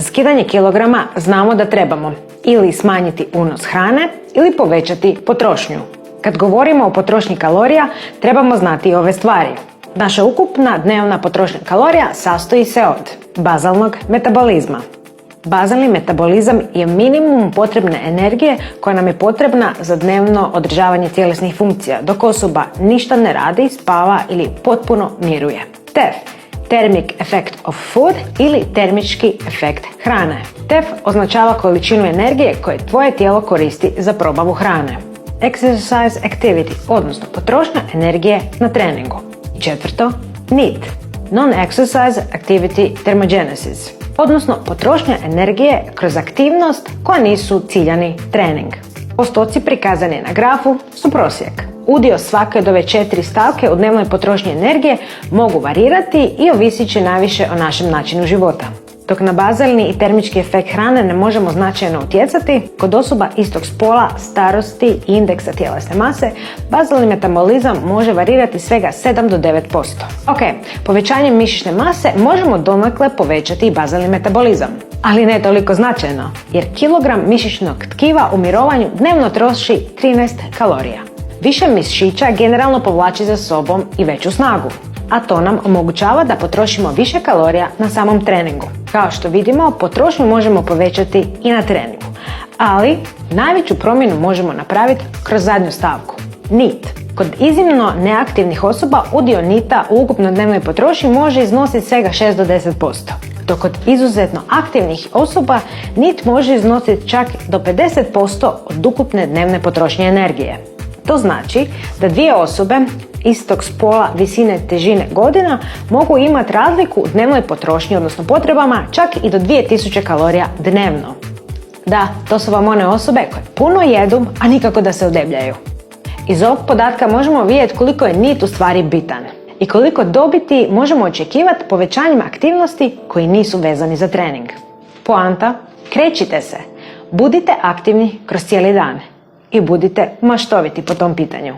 skidanje kilograma znamo da trebamo ili smanjiti unos hrane ili povećati potrošnju. Kad govorimo o potrošnji kalorija, trebamo znati ove stvari. Naša ukupna dnevna potrošnja kalorija sastoji se od bazalnog metabolizma. Bazalni metabolizam je minimum potrebne energije koja nam je potrebna za dnevno održavanje tjelesnih funkcija, dok osoba ništa ne radi, spava ili potpuno miruje. TEF, Thermic Effect of Food ili termički efekt hrane. TEF označava količinu energije koje tvoje tijelo koristi za probavu hrane. Exercise activity, odnosno potrošnja energije na treningu. I četvrto, NEAT, Non-Exercise Activity Thermogenesis, odnosno potrošnja energije kroz aktivnost koja nisu ciljani trening. Postoci prikazani na grafu su prosjek. Udio svake od ove 4 stavke u dnevnoj potrošnji energije mogu varirati i ovisit će najviše o našem načinu života. Dok na bazalni i termički efekt hrane ne možemo značajno utjecati, kod osoba istog spola, starosti i indeksa tjelesne mase, bazalni metabolizam može varirati svega 7 do 9%. Ok, povećanjem mišićne mase možemo donekle povećati i bazalni metabolizam, ali ne toliko značajno, jer kilogram mišićnog tkiva u mirovanju dnevno troši 13 kalorija. Više mišića generalno povlači za sobom i veću snagu, a to nam omogućava da potrošimo više kalorija na samom treningu. Kao što vidimo, potrošnju možemo povećati i na treningu, ali najveću promjenu možemo napraviti kroz zadnju stavku, NEAT. Kod iznimno neaktivnih osoba udio NEAT-a u ukupnoj dnevnoj potrošnji može iznositi svega 6 do 10%, dok kod izuzetno aktivnih osoba NEAT može iznositi čak do 50% od ukupne dnevne potrošnje energije. To znači da dvije osobe istog spola, visine, težine, godina mogu imati razliku u dnevnoj potrošnji, odnosno potrebama, čak i do 2000 kalorija dnevno. Da, to su vam one osobe koje puno jedu, a nikako da se odebljaju. Iz ovog podatka možemo vidjeti koliko je NEAT u stvari bitan i koliko dobiti možemo očekivati povećanjem aktivnosti koji nisu vezani za trening. Poanta, krećite se, budite aktivni kroz cijeli dan i budite maštoviti po tom pitanju.